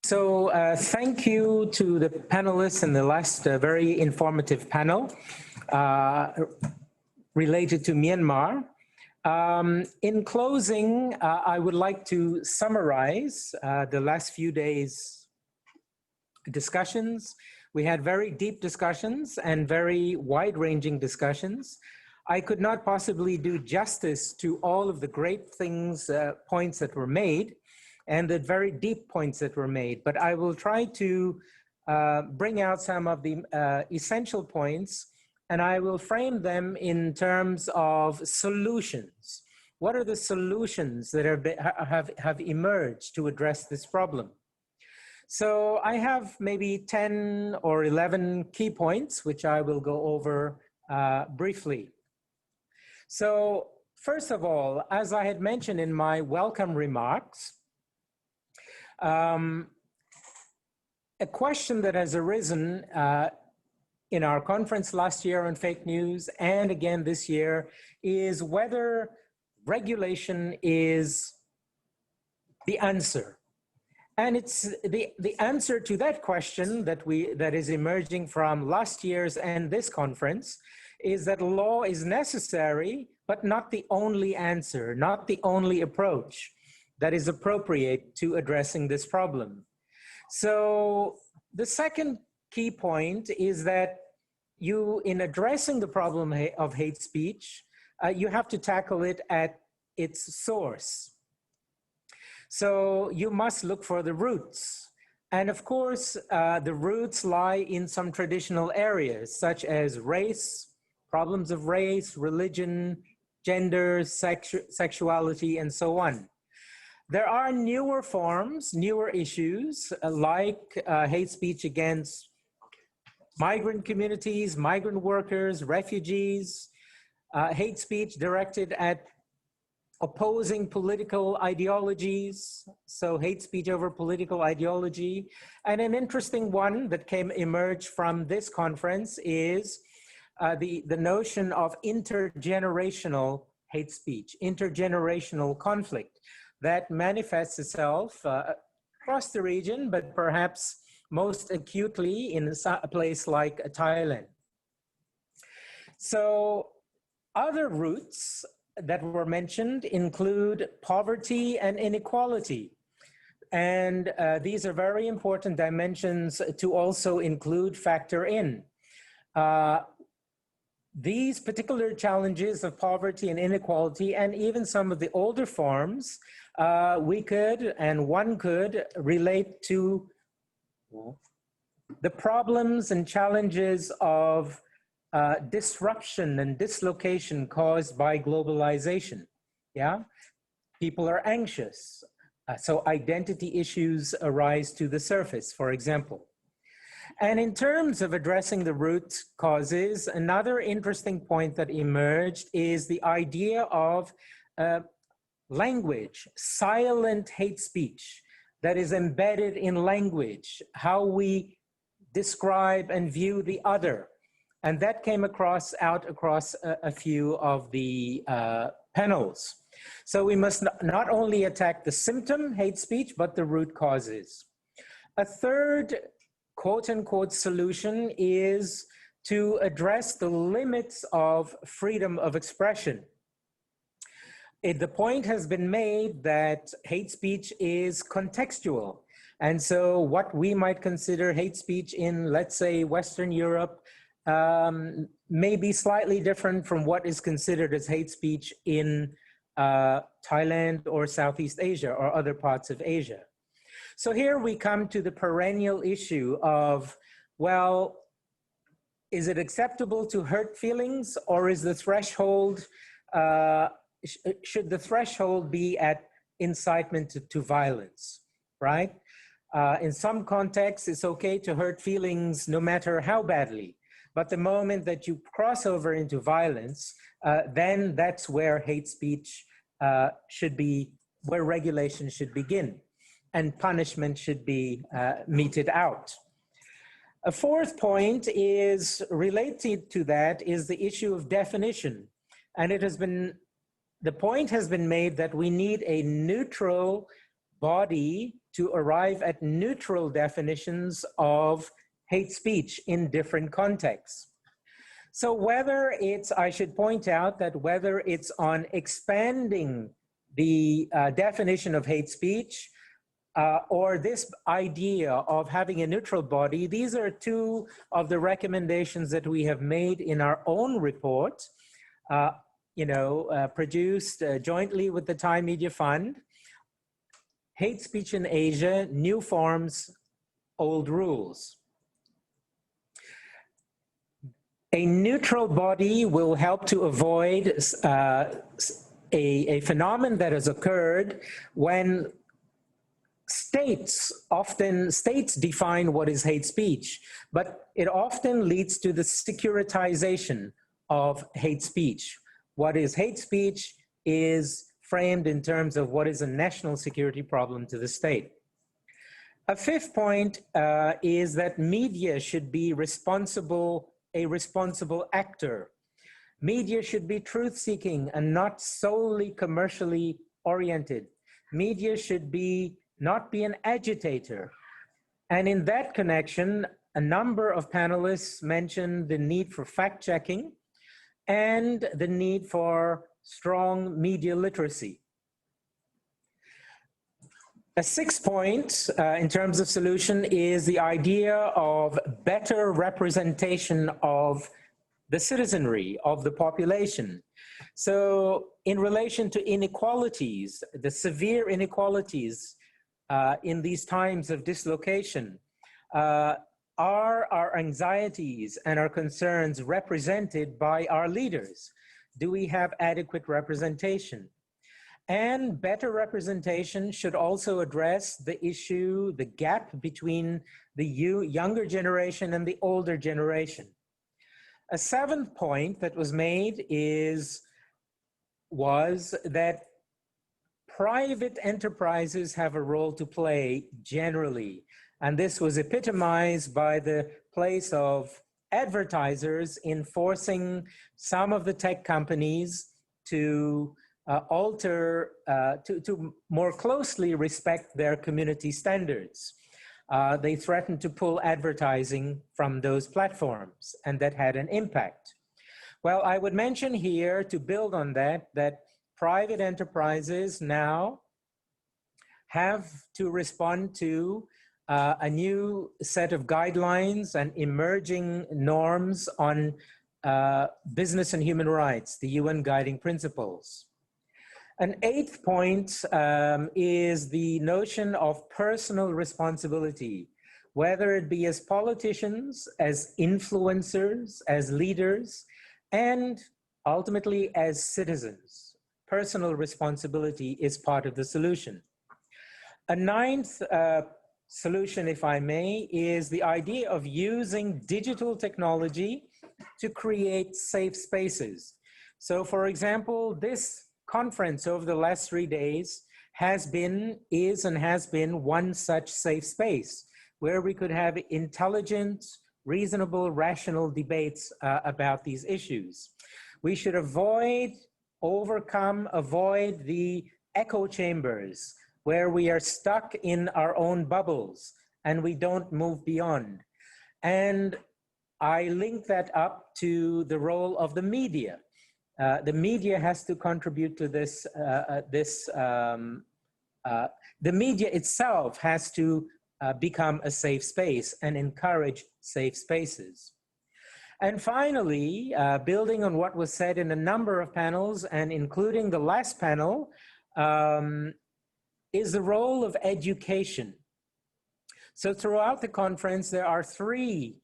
Thank you to the panelists in the last very informative panel related to Myanmar. In closing, I would like to summarize the last few days' discussions. We had very deep discussions and very wide-ranging discussions. I could not possibly do justice to all of the great things, points that were made, and the very deep points that were made, but I will try to bring out some of the essential points, and I will frame them in terms of solutions. What are the solutions that have emerged to address this problem? So I have maybe 10 or 11 key points, which I will go over briefly. So first of all, as I had mentioned in my welcome remarks, a question that has arisen in our conference last year on fake news and again this year is whether regulation is the answer. And it's the answer to that question that is emerging from last year's and this conference is that law is necessary, but not the only answer, not the only approach that is appropriate to addressing this problem. So the second key point is that in addressing the problem of hate speech, you have to tackle it at its source. So you must look for the roots. And of course, the roots lie in some traditional areas, such as race, problems of race, religion, gender, sexuality, and so on. There are newer forms, newer issues, like hate speech against migrant communities, migrant workers, refugees, hate speech directed at opposing political ideologies, so hate speech over political ideology. And an interesting one that emerged from this conference is the notion of intergenerational hate speech, intergenerational conflict that manifests itself across the region, but perhaps most acutely in a place like Thailand. So other roots that were mentioned include poverty and inequality. And these are very important dimensions to also factor in. These particular challenges of poverty and inequality, and even some of the older forms, one could relate to the problems and challenges of disruption and dislocation caused by globalization. Yeah, people are anxious, so identity issues arise to the surface, for example. And in terms of addressing the root causes, another interesting point that emerged is the idea of language, silent hate speech that is embedded in language, how we describe and view the other. And that came across a few of the panels. So we must not only attack the symptom, hate speech, but the root causes. A third quote unquote solution is to address the limits of freedom of expression. The point has been made that hate speech is contextual. And so what we might consider hate speech in, let's say, Western Europe, may be slightly different from what is considered as hate speech in Thailand or Southeast Asia or other parts of Asia. So here we come to the perennial issue of, well, is it acceptable to hurt feelings, or is the threshold, should the threshold be at incitement to violence, right? In some contexts, it's okay to hurt feelings no matter how badly. But the moment that you cross over into violence, then that's where hate speech should be, where regulation should begin, and punishment should be meted out. A fourth point is related to that is the issue of definition. And the point has been made that we need a neutral body to arrive at neutral definitions of hate speech in different contexts. So whether it's, I should point out that whether it's on expanding the definition of hate speech or this idea of having a neutral body, these are two of the recommendations that we have made in our own report, produced jointly with the Thai Media Fund. Hate Speech in Asia, New Forms, Old Rules. A neutral body will help to avoid a phenomenon that has occurred when states define what is hate speech, but it often leads to the securitization of hate speech. What is hate speech is framed in terms of what is a national security problem to the state. A fifth point is that media should be a responsible actor. Media should be truth-seeking and not solely commercially oriented. Media should not be an agitator. And in that connection, a number of panelists mentioned the need for fact-checking and the need for strong media literacy. A sixth point in terms of solution is the idea of better representation of the citizenry, of the population. So in relation to inequalities, the severe inequalities in these times of dislocation, are our anxieties and our concerns represented by our leaders? Do we have adequate representation? And better representation should also address the issue, the gap between the younger generation and the older generation. A seventh point that was made was that private enterprises have a role to play generally. And this was epitomized by the place of advertisers in forcing some of the tech companies to to more closely respect their community standards. They threatened to pull advertising from those platforms, and that had an impact. Well, I would mention here, to build on that, that private enterprises now have to respond to a new set of guidelines and emerging norms on business and human rights, the UN Guiding Principles. An eighth point is the notion of personal responsibility, whether it be as politicians, as influencers, as leaders, and ultimately as citizens. Personal responsibility is part of the solution. A ninth solution, if I may, is the idea of using digital technology to create safe spaces. So for example, this conference over the last 3 days has been one such safe space where we could have intelligent, reasonable, rational debates about these issues. We should avoid the echo chambers where we are stuck in our own bubbles and we don't move beyond. And I link that up to the role of the media. The media has to contribute to this. The media itself has to become a safe space and encourage safe spaces. And finally, building on what was said in a number of panels and including the last panel, is the role of education. So throughout the conference, there are three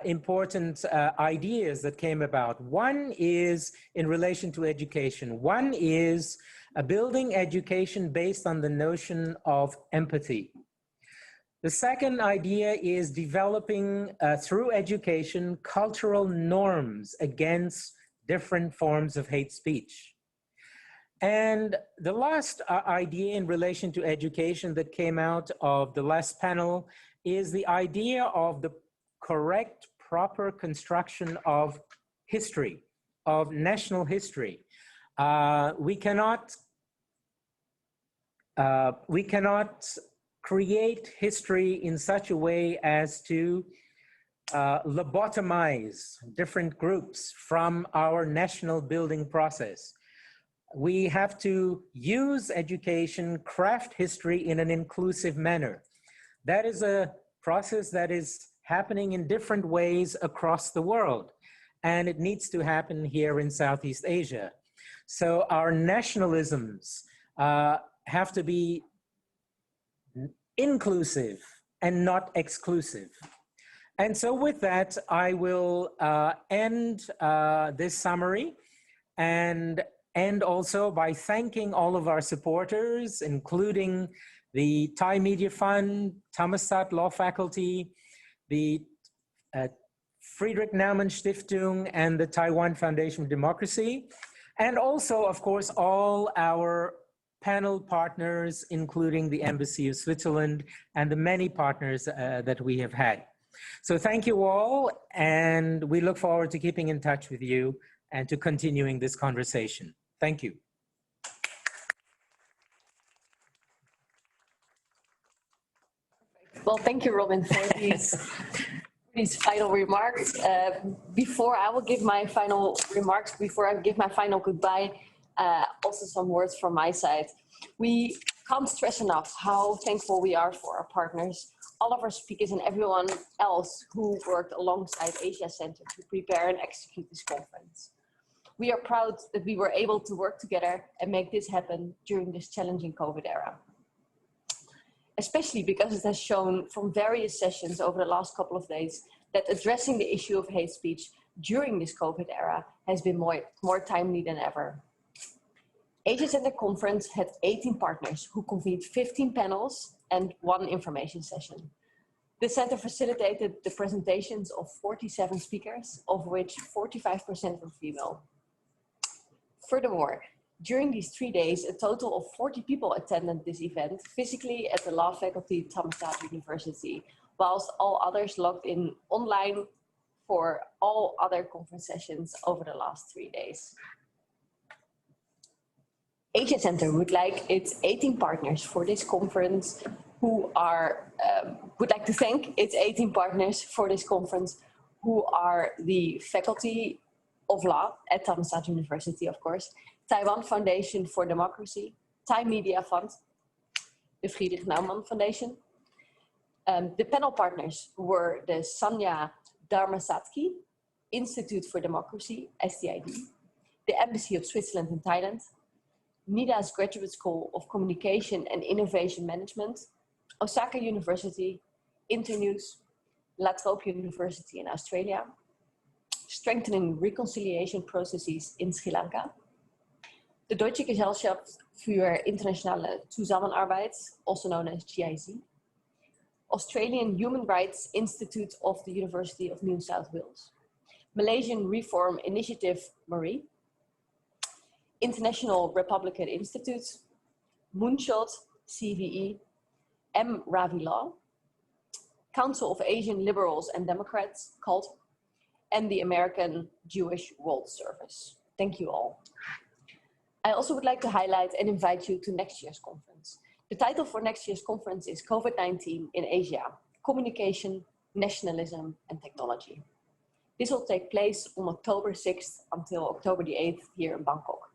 important ideas that came about. One is in relation to education. One is building education based on the notion of empathy. The second idea is developing through education cultural norms against different forms of hate speech. And the last idea in relation to education that came out of the last panel is the idea of the correct, proper construction of history, of national history. We cannot create history in such a way as to lobotomize different groups from our national building process. We have to use education, craft history in an inclusive manner. That is a process that is happening in different ways across the world, and it needs to happen here in Southeast Asia. So our nationalisms have to be inclusive and not exclusive. And so with that, I will end this summary and end also by thanking all of our supporters, including the Thai Media Fund, Thammasat Law Faculty, the Friedrich Naumann Stiftung, and the Taiwan Foundation for Democracy, and also, of course, all our panel partners, including the Embassy of Switzerland and the many partners that we have had. So thank you all, and we look forward to keeping in touch with you and to continuing this conversation. Thank you. Well, thank you, Robin, for these final remarks. Before I give my final remarks, before I give my final goodbye, also some words from my side. We can't stress enough how thankful we are for our partners, all of our speakers and everyone else who worked alongside Asia Center to prepare and execute this conference. We are proud that we were able to work together and make this happen during this challenging COVID era. Especially because it has shown from various sessions over the last couple of days that addressing the issue of hate speech during this COVID era has been more timely than ever. Asia Center Conference had 18 partners who convened 15 panels and 1 information session. The center facilitated the presentations of 47 speakers, of which 45% were female. Furthermore, during these 3 days, a total of 40 people attended this event physically at the law faculty at Thammasat University, whilst all others logged in online for all other conference sessions over the last 3 days. Asia Center would like its 18 partners for this conference who are, would like to thank its 18 partners for this conference who are the faculty of law at Thammasat University, of course, Taiwan Foundation for Democracy, Thai Media Fund, the Friedrich Naumann Foundation. The panel partners were the Sanya Dharmasatki Institute for Democracy, STID, the Embassy of Switzerland in Thailand, NIDA's Graduate School of Communication and Innovation Management, Osaka University, Internews, La Trobe University in Australia, Strengthening Reconciliation Processes in Sri Lanka, the Deutsche Gesellschaft für internationale Zusammenarbeit, also known as GIZ, Australian Human Rights Institute of the University of New South Wales, Malaysian Reform Initiative Marie, International Republican Institute, Moonshot, CVE, M. Ravi Law, Council of Asian Liberals and Democrats, CULT, and the American Jewish World Service. Thank you all. I also would like to highlight and invite you to next year's conference. The title for next year's conference is COVID-19 in Asia, Communication, Nationalism, and Technology. This will take place on October 6th until October the 8th here in Bangkok.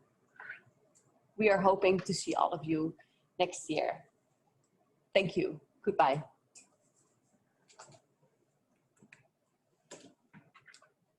We are hoping to see all of you next year. Thank you. Goodbye.